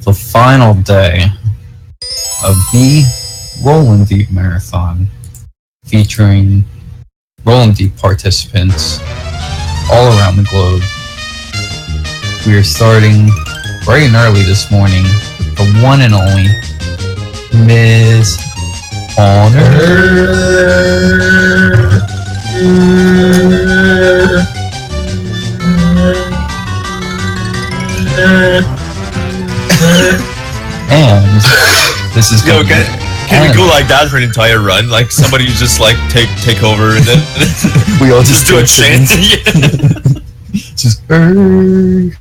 the final day of the Rollin Deep Marathon, featuring Rollin Deep participants all around the globe. We are starting bright and early this morning with the one and only Miss Honor. And this is can we go like that for an entire run? Like somebody just like take over and then we all just do a chant. Just everyone's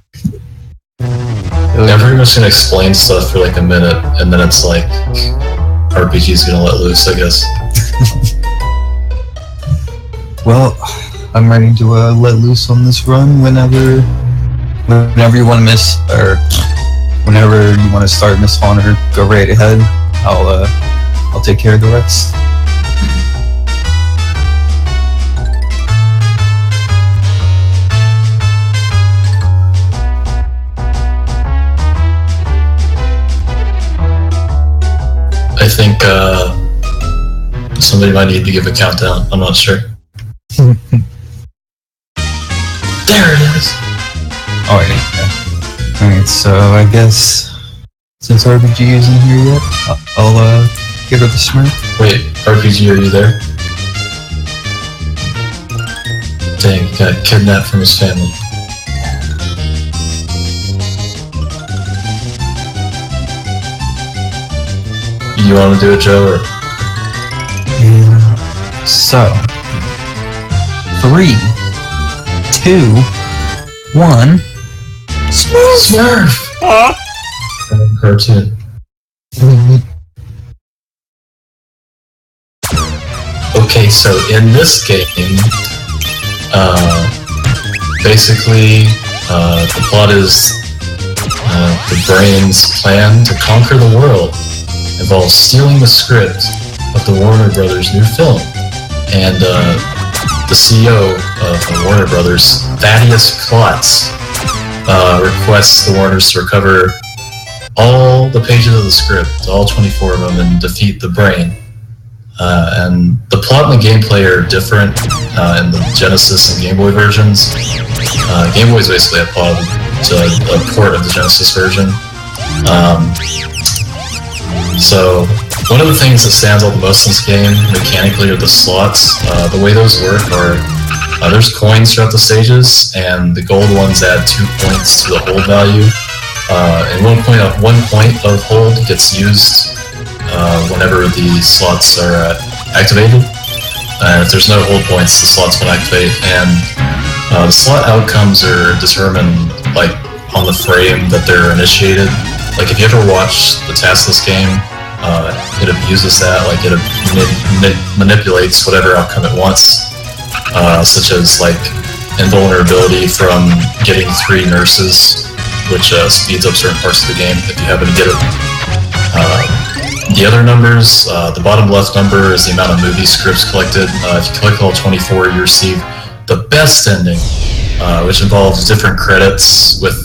gonna explain stuff for like a minute, and then it's like RPG's gonna let loose, I guess. Well, I'm ready to let loose on this run whenever you want to miss, or whenever you want to start, Miss Honor. Go right ahead. I'll take care of the rest. I think somebody might need to give a countdown. I'm not sure. There it is. Oh yeah. Alright, so I guess since RPG isn't here yet, I'll give her the smirk. Wait, RPG, are you there? Dang, he got kidnapped from his family. You want to do it, Joe, or? Yeah. So, 3, 2, 1. Smurf! Cartoon. Okay, so in this game, basically, the plot is the brain's plan to conquer the world involves stealing the script of the Warner Brothers' new film, and the CEO of Warner Brothers, Thaddeus Klotz, requests the Warners to recover all the pages of the script, all 24 of them, and defeat the brain. And the plot and the gameplay are different in the Genesis and Game Boy versions. Game Boy is basically a port of the Genesis version. So one of the things that stands out the most in this game mechanically are the slots. The way those work are there's coins throughout the stages, and the gold ones add 2 points to the hold value. And 1 point of hold gets used whenever the slots are activated. And if there's no hold points, the slots won't activate. And the slot outcomes are determined like on the frame that they're initiated. Like if you ever watch the Taskless game, it abuses that. Like it manipulates whatever outcome it wants. Such as like invulnerability from getting 3 nurses, which speeds up certain parts of the game if you happen to get it. The other numbers, the bottom left number is the amount of movie scripts collected. If you collect all 24, you receive the best ending, which involves different credits with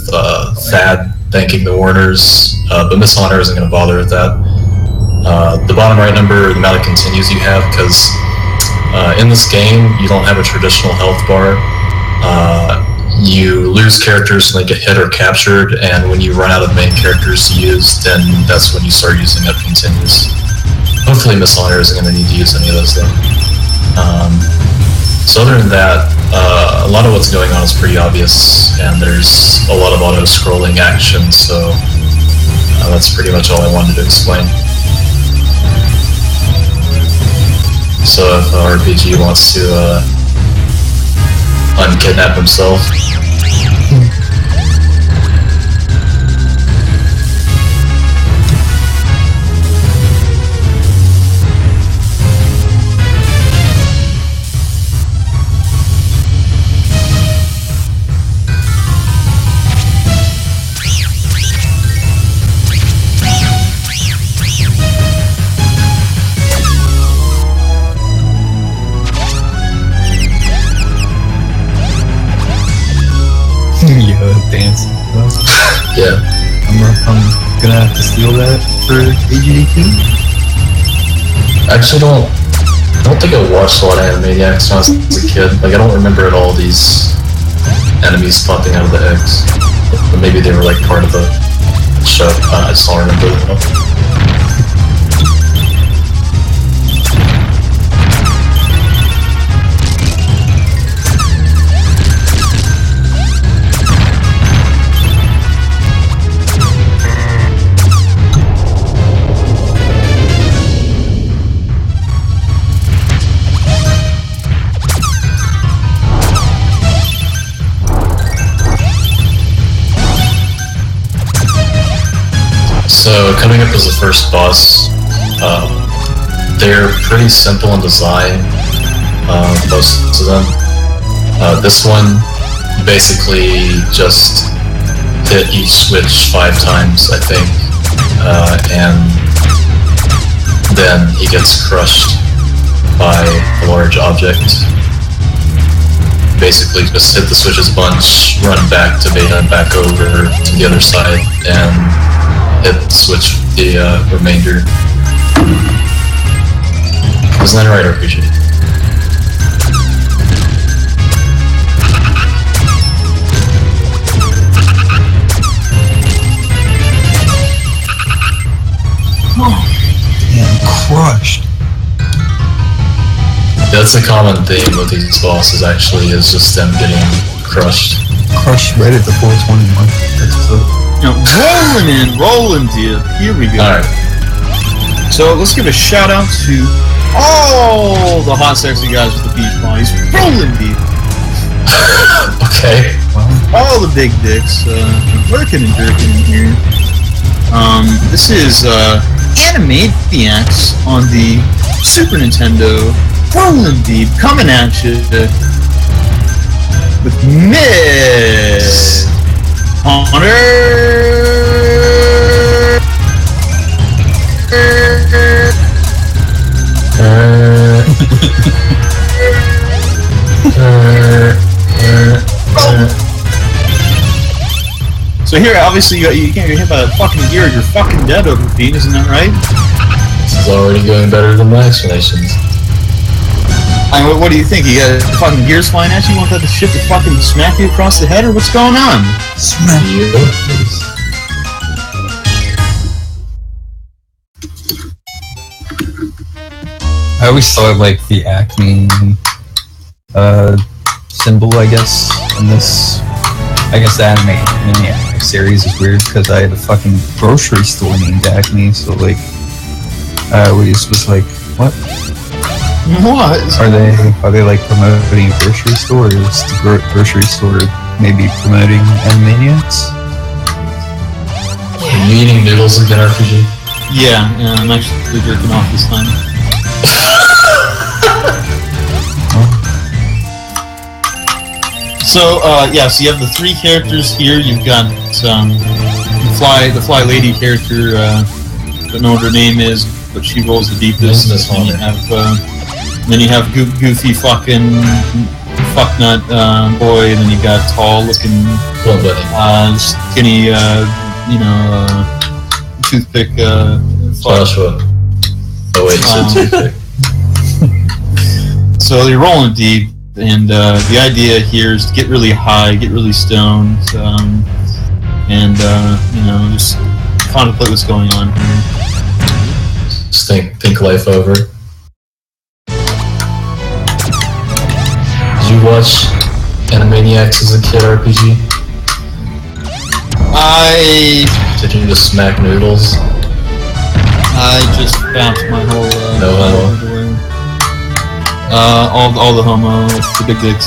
Thad thanking the Warners, but Miss Honor isn't going to bother with that. The bottom right number, the amount of continues you have, because in this game, you don't have a traditional health bar. You lose characters when they get hit or captured, and when you run out of main characters to use, then that's when you start using up continues. Hopefully Miss Honor isn't going to need to use any of those though. So other than that, a lot of what's going on is pretty obvious, and there's a lot of auto-scrolling action, so that's pretty much all I wanted to explain. So if RPG wants to unkidnap himself. Dance. Yeah. I'm gonna have to steal that for AGDQ? Actually, I don't think I watched a lot of Animaniacs when I was a kid. Like, I don't remember at all these enemies popping out of the eggs. But maybe they were like part of the show. I just don't remember it though. So coming up as the first boss, they're pretty simple in design, most of them. This one, you basically just hit each switch 5 times, I think, and then he gets crushed by a large object. Basically just hit the switches a bunch, run back to beta and back over to the other side, and hit switch the remainder. Isn't that right, RPG? Damn, crushed. Yeah, that's a common theme with these bosses actually, is just them getting crushed. Crushed right at the 420 mark. That's Now, Rollin Deep. Here we go. Alright. So let's give a shout out to all the hot, sexy guys with the beach bodies. Rollin Deep. Okay. All the big dicks, lurking and jerking in here. This is Animaniacs on the Super Nintendo. Rollin Deep coming at you with Miss Hunter. So here, obviously, you can't get hit by a fucking gear. You're fucking dead, Overfiend, isn't that right? This is already going better than my explanations. I mean, what do you think? You got fucking gears flying at you? You want that shit to fucking smack you across the head, or what's going on? smack You. I always thought like the Acme symbol, I guess, in this, I guess the Animaniacs series is weird because I had a fucking grocery store named Acme, so like I always was like, what? What? Are they like promoting a grocery store, or is the grocery store maybe promoting Animaniacs? Are you eating noodles again, RPG? Yeah, I'm actually jerking off this time. So, yeah, so you have the 3 characters here. You've got the Fly Lady character, don't know what her name is, but she rolls the deepest. Then you have goofy fucking fucknut boy, and then you got tall looking, skinny, toothpick, Joshua. Oh wait, you said toothpick. So you're rolling deep, and the idea here is to get really high, get really stoned, and just contemplate what's going on here. Just think life over. Did you watch Animaniacs as a kid, RPG? Did you just smack noodles? I just bounced my whole No homo. away. All the homo, the big dicks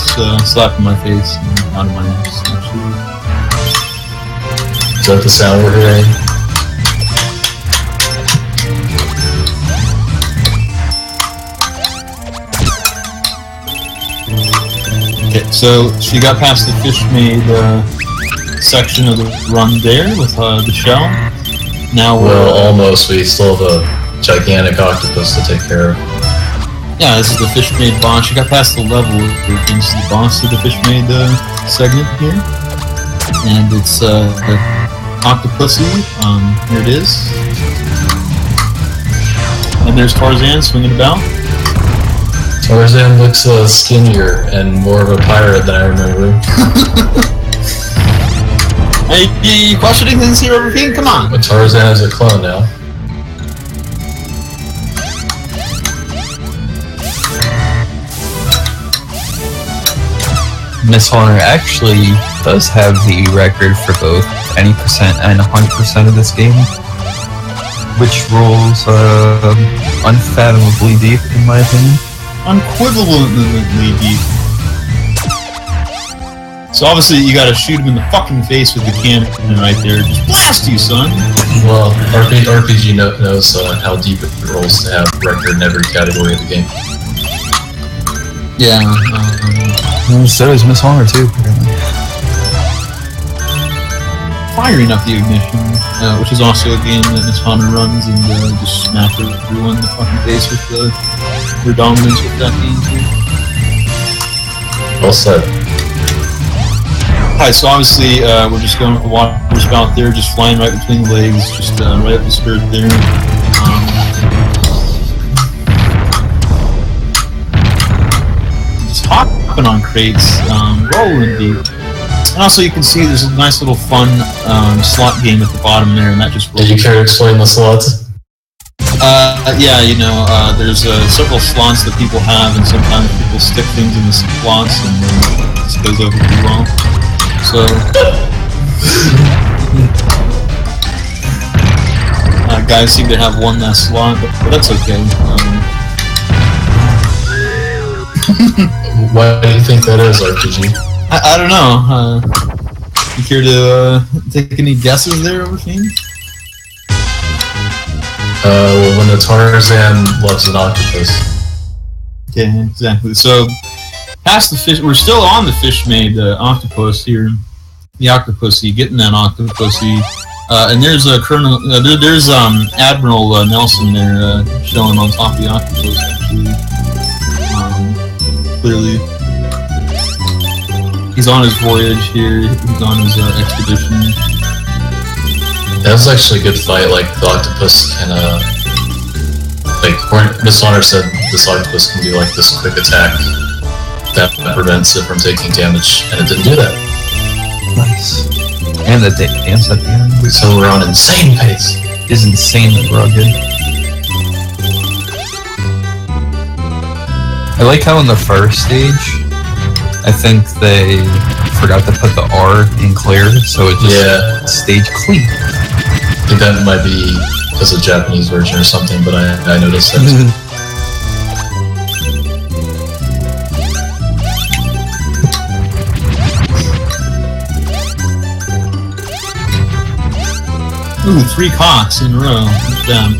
slapping my face and out of my ass. Is that the sound we're hearing? Okay, so she got past the fish made section of the run there with the shell. Now Well, almost. We still have a gigantic octopus to take care of. yeah, this is the fish made boss. She got past the level. This is the boss of the fish made segment here, and it's Octopussy. Here it is. And there's Tarzan swinging about. Tarzan looks skinnier and more of a pirate than I remember. Hey, you questioning things here, Overfiend? Come on. But Tarzan is a clone now. Miss Honor actually does have the record for both any percent and 100% of this game, which rolls unfathomably deep, in my opinion. Unequivocally deep. So obviously you gotta shoot him in the fucking face with the cannon right there. Just blast you, son! Well, RPG knows how deep it rolls to have record in every category of the game. Yeah, so is Miss Honor too, apparently. Firing up the ignition, which is also a game that Miss Honor runs and just smack everyone in the fucking face with their dominance with that game too. Well said. Alright, so obviously we're just going with the water spout there, just flying right between the legs, just right up the skirt there. Just hopping on crates, rolling deep. And also you can see there's a nice little fun slot game at the bottom there, and that just rolls. Did you care to explain the slots? Yeah, you know, there's several slots that people have, and sometimes people stick things in the slots, and this goes over pretty well. So, guys seem to have one last slot, but that's okay. Why do you think that is, RPG? I don't know. You care to take any guesses there, Overfiend? Well, when the Tarzan loves an octopus. Yeah, exactly. So, past the fish, we're still on the fish-made octopus here. The Octopussy, getting that Octopussy. And there's Colonel, there's Admiral Nelson there, chilling on top of the octopus, actually. Clearly. He's on his voyage here, he's on his expedition. That was actually a good fight. Like, the octopus can, like, Miss Honor said this octopus can do, like, this quick attack that prevents it from taking damage, and it didn't do that. Nice. And the dance at the end. So we're on insane pace. Is insanely rugged. I like how in the first stage, I think they forgot to put the R in clear, so it just stayed clean. I think that might be because of the Japanese version or something, but I noticed that too. Ooh, 3 cocks in a row. Damn.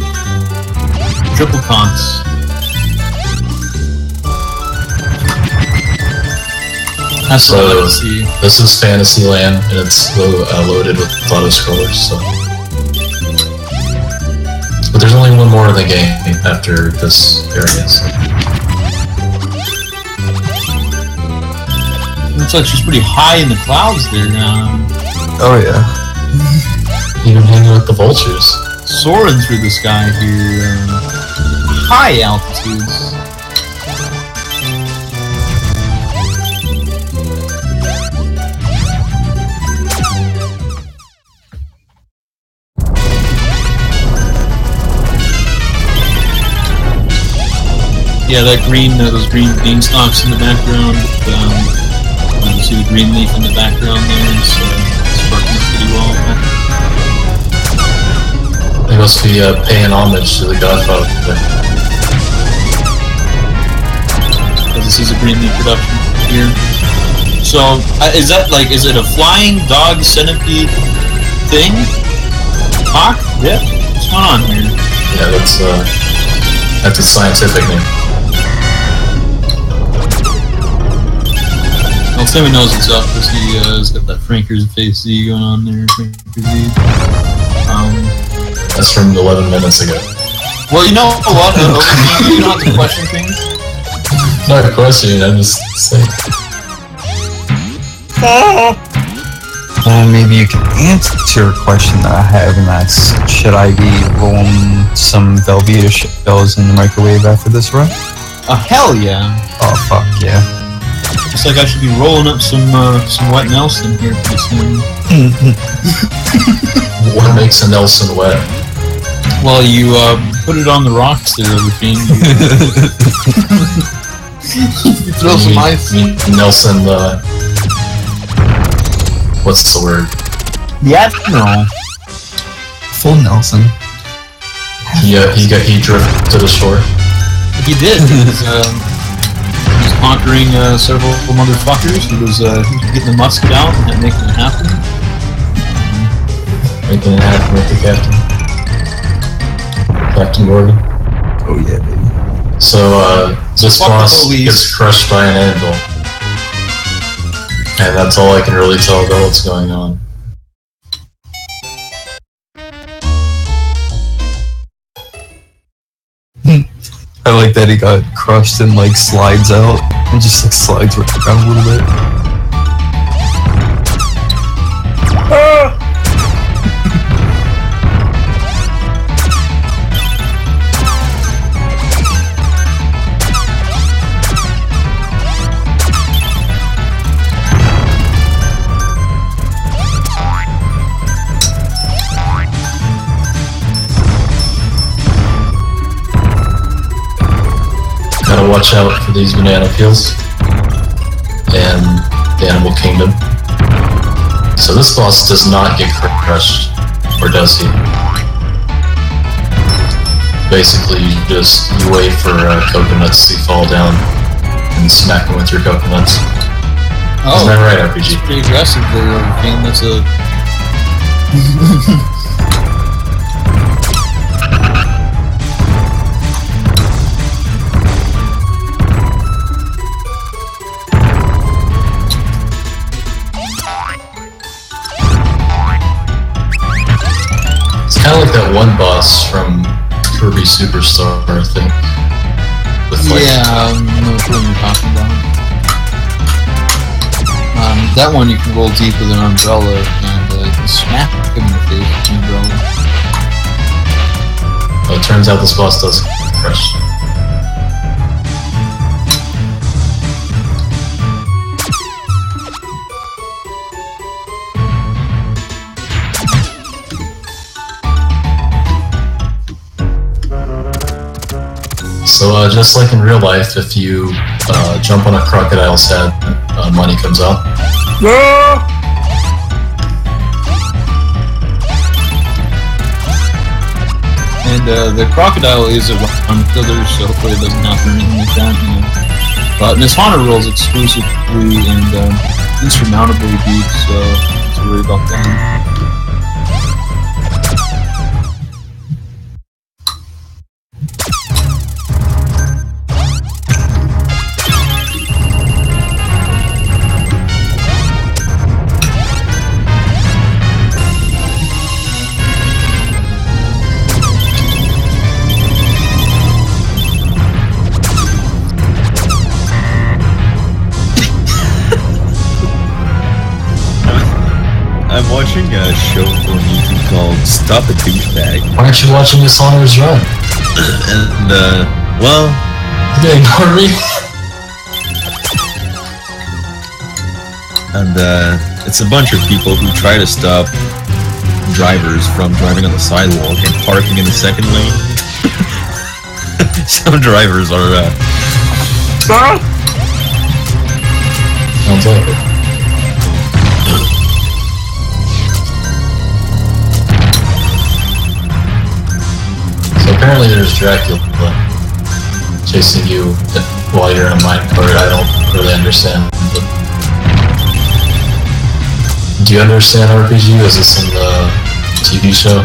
Triple cocks. That's what I like to see. This is Fantasyland, and it's loaded with auto-scrollers, so... But there's only one more in the game after this area, so... Looks like she's pretty high in the clouds there now. Oh yeah. Even hanging with the vultures. Soaring through the sky here. High altitudes. Yeah, that green, those green beanstalks in the background. You see the green leaf in the background there. It's sparkling pretty well. They must be paying homage to the Godfather. Because this is a green leaf production here. So, is that like, is it a flying dog centipede thing? Hawk? Yeah. What's going on here? Yeah, that's a scientific name. Well, Timmy knows what's up because he's got that Franker's face Z going on there. Franker's Z. That's from 11 minutes ago. Well, you know what? You don't have to question things. It's not a question, I'm just saying. Well, maybe you can answer a question that I have, and that's, should I be rolling some Velveeta shells in the microwave after this run? Hell yeah. Oh, fuck yeah. Looks like I should be rolling up some wet Nelson here pretty soon. What makes a Nelson wet? Well, you put it on the rocks there, Overfiend. You throw some ice. Nelson, what's the word? Yeah, no. Full Nelson. He drifted ashore. He did. He was conquering several motherfuckers. He was getting the musket out and making it happen. Making it happen with the captain. Captain Gordon. Oh yeah, baby. So, this boss gets crushed by an anvil. And that's all I can really tell about what's going on. I like that he got crushed and like slides out and just like slides around a little bit. Gotta watch out for these banana peels and the Animal Kingdom. So this boss does not get crushed, or does he? Basically, you wait for coconuts to fall down and smack them with your coconuts. Oh, isn't that right, RPG? That's pretty aggressive there, Overfiend. That's a... Kind of like that one boss from Kirby Superstar, I think. With like, yeah, I know which one you're talking about. That one you can roll deep with an umbrella and you can smack him in the face with an umbrella. Oh, it turns out this boss does crush. So just like in real life, if you jump on a crocodile's head, money comes out. And the crocodile is a round killer, so hopefully it doesn't happen or anything like that, you know. But Miss Haunter rolls exclusively and insurmountably deep, so don't have to worry about that. I'm watching a show on YouTube called Stop a Douchebag. Why aren't you watching Miss Haunter's Run? And, well... You ignore me? And, it's a bunch of people who try to stop drivers from driving on the sidewalk and parking in the second lane. Some drivers are, Sounds like it. So apparently there's Dracula chasing you while you're in a minecart. I don't really understand. But do you understand RPG? Is this in the TV show?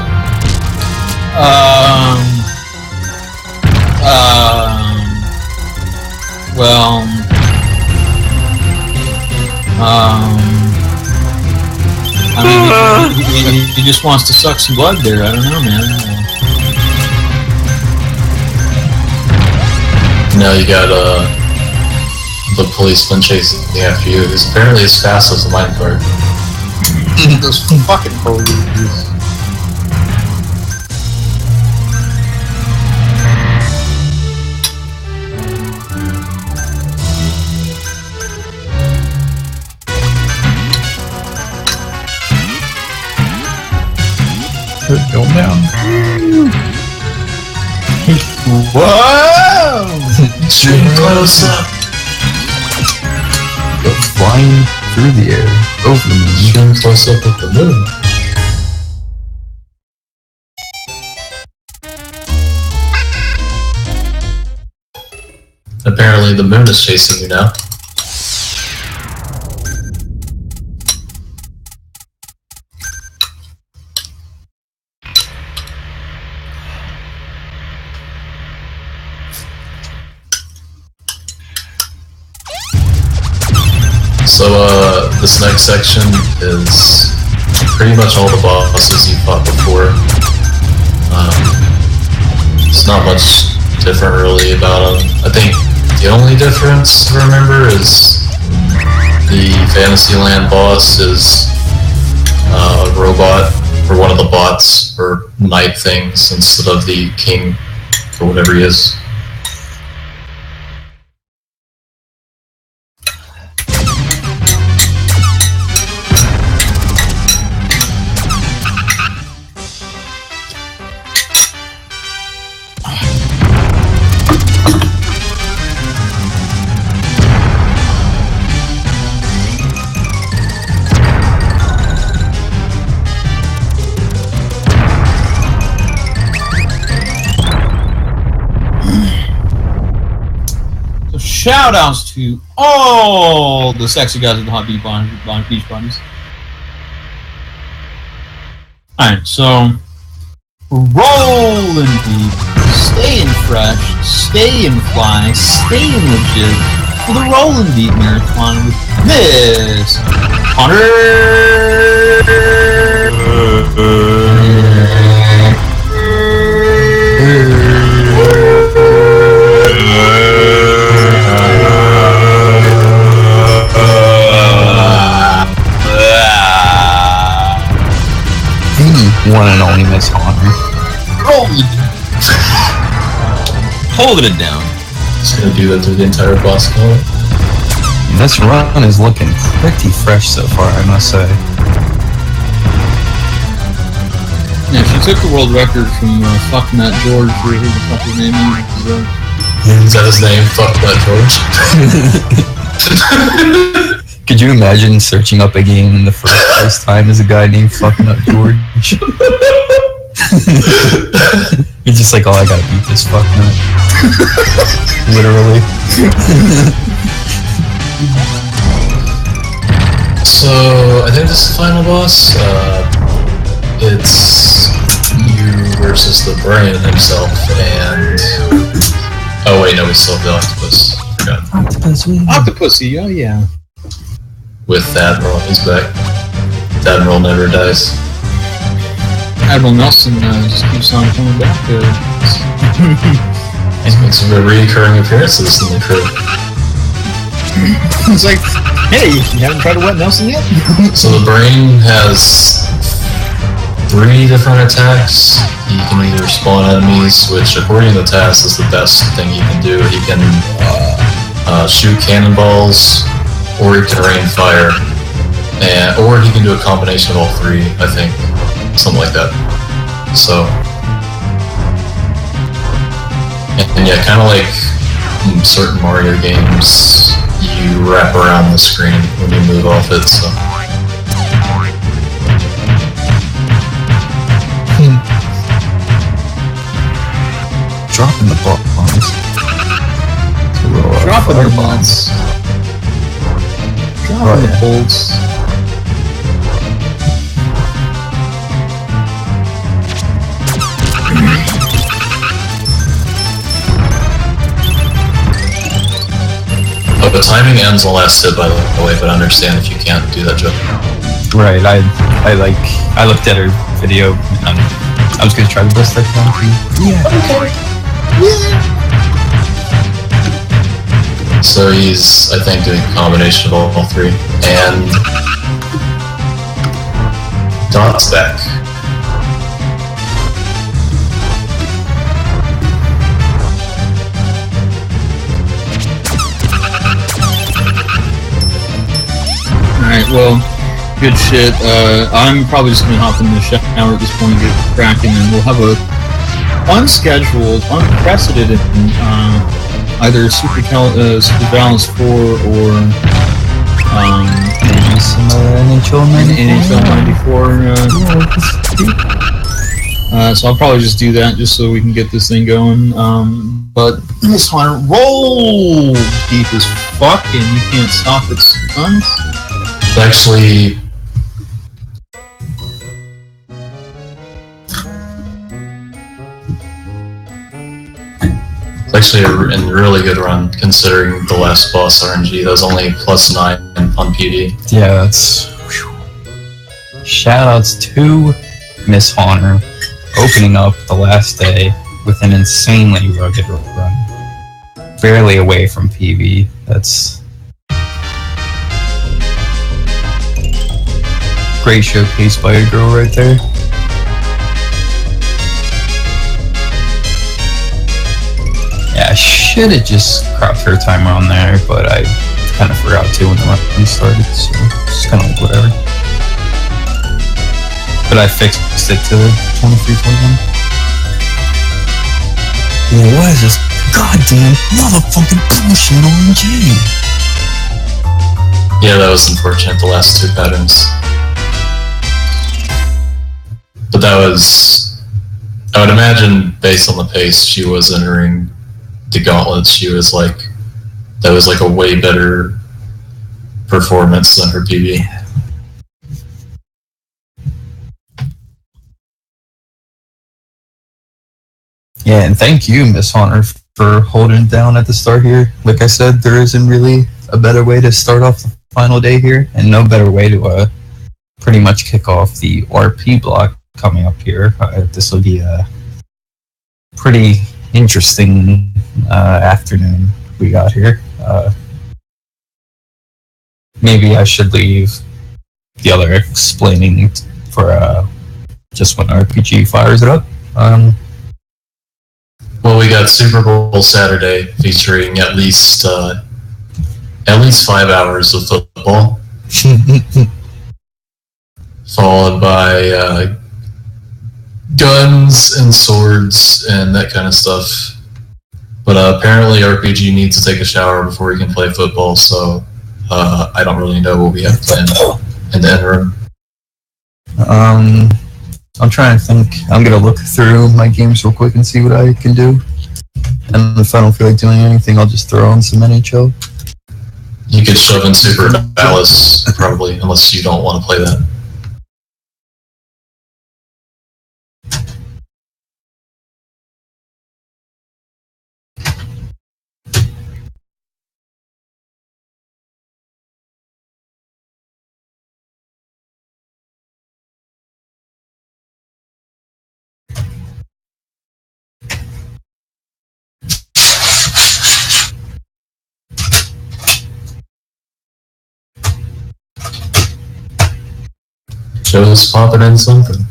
Well, I mean, he just wants to suck some blood there. I don't know, man. Now you got the policeman chasing after you, who's apparently as fast as a minecart. Those fucking police. Going down. Whoa! Extreme close up. Go flying through the air over the moon. Extreme close up with the moon. Apparently the moon is chasing you now. So this next section is pretty much all the bosses you fought before. It's not much different really about them. I think the only difference to remember is the Fantasyland boss is a robot, or one of the bots, or knight things, instead of the king, or whatever he is. Shoutouts to all the sexy guys with the hot beach bunnies. Alright, so Rollin Deep, staying fresh, staying fly, staying legit for the Rollin Deep Marathon with Miss One and only Miss Honor. Holding it down. Just gonna do that through the entire boss fight. This run is looking pretty fresh so far, I must say. Yeah, she took the world record from fucking that George, or who the fuck his name is. Is that his name? Fuck that George. Could you imagine searching up a game in the first time as a guy named fucking up George? You're just like, oh, I gotta beat this fuck nut. Literally. So, I think this is the final boss. It's you versus the brain himself, and... Oh wait, no, we still have the octopus. Forgot. Octopussy, oh yeah. With Admiral on his back. Admiral never dies. Admiral Nelson just keeps on coming back. He's made some recurring appearances in the crew. It's like, hey, you haven't tried to wet Nelson yet? So the brain has 3 different attacks. He can either spawn enemies, which according to the task is the best thing he can do. He can shoot cannonballs, or he can rain fire, or he can do a combination of all 3, I think. Something like that. So, and yeah, kind of like certain Mario games, you wrap around the screen when you move off it, so. Dropping the bombs. Dropping the bombs. Dropping the bolts. Oh, the timing ends the last hit, by the way, but I understand if you can't do that joke. Right, I looked at her video, and I was gonna try the best I can. Yeah. Okay. Yeah. So he's, I think, doing a combination of all 3, and Dot's back. Alright, well, good shit. I'm probably just gonna hop in the shower at this point and get cracking, and we'll have a unscheduled, unprecedented, either Super Balance 4 or maybe some NHL 94. So I'll probably just do that just so we can get this thing going. But this one, roll deep as fuck, and you can't stop it, son. Actually, it's actually a really good run considering the last boss RNG. That was only +9 on PD. Yeah, that's. Shoutouts to Miss Haunter opening up the last day with an insanely rugged run. Barely away from PB. That's. Great showcase by a girl right there. Yeah, I should have just cropped her timer on there, but I kind of forgot to when the run started, so just kind of like whatever. But I fixed it to 23:21. Yeah, what is this goddamn motherfucking bullshit OMG? Yeah, that was unfortunate, the last two patterns. But that was, I would imagine, based on the pace she was entering the gauntlets, she was like, that was like a way better performance than her PB. Yeah, and thank you, Miss Haunter, for holding it down at the start here. Like I said, there isn't really a better way to start off the final day here, and no better way to pretty much kick off the RP block coming up here. This will be a pretty interesting afternoon we got here. Maybe I should leave the other explaining for just when RPG fires it up. Well, we got Super Bowl Saturday featuring at least 5 hours of football, followed by guns and swords and that kind of stuff. But apparently RPG needs to take a shower before he can play football, so I don't really know what we have planned in the interim. I'm trying to think. I'm gonna look through my games real quick and see what I can do. And if I don't feel like doing anything, I'll just throw on some NHL. You could shove in Super Alice, probably, unless you don't want to play that. Joe's popping in something.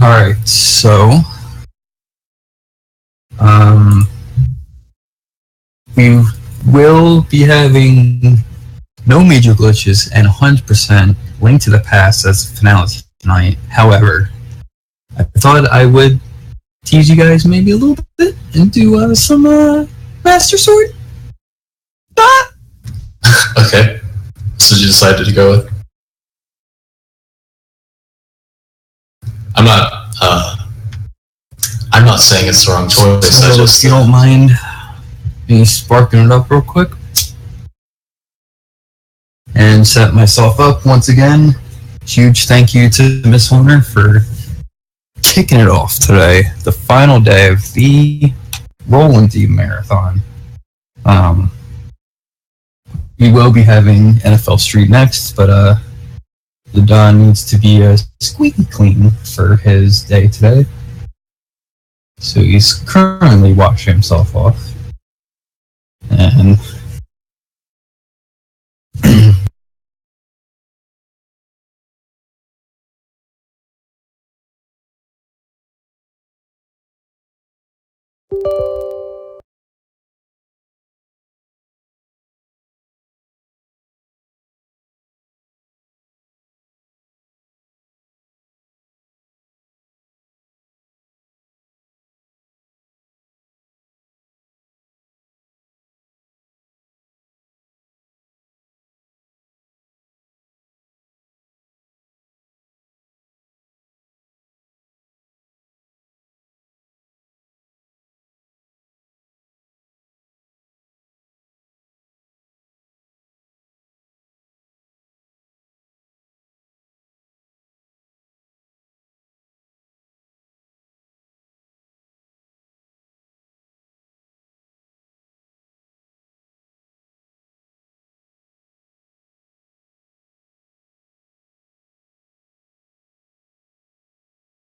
Alright, so we will be having no major glitches and 100% Link to the Past as finale tonight. However, I thought I would tease you guys maybe a little bit and do some Master Sword. Ah! Okay. So you decided to go with? I'm not saying it's the wrong choice. So if you don't mind me sparking it up real quick and set myself up once again. Huge thank you to Miss Horner for kicking it off today, the final day of the Rollin Deep Marathon. We will be having NFL Street next, but the Don needs to be squeaky clean for his day today. So he's currently washing himself off.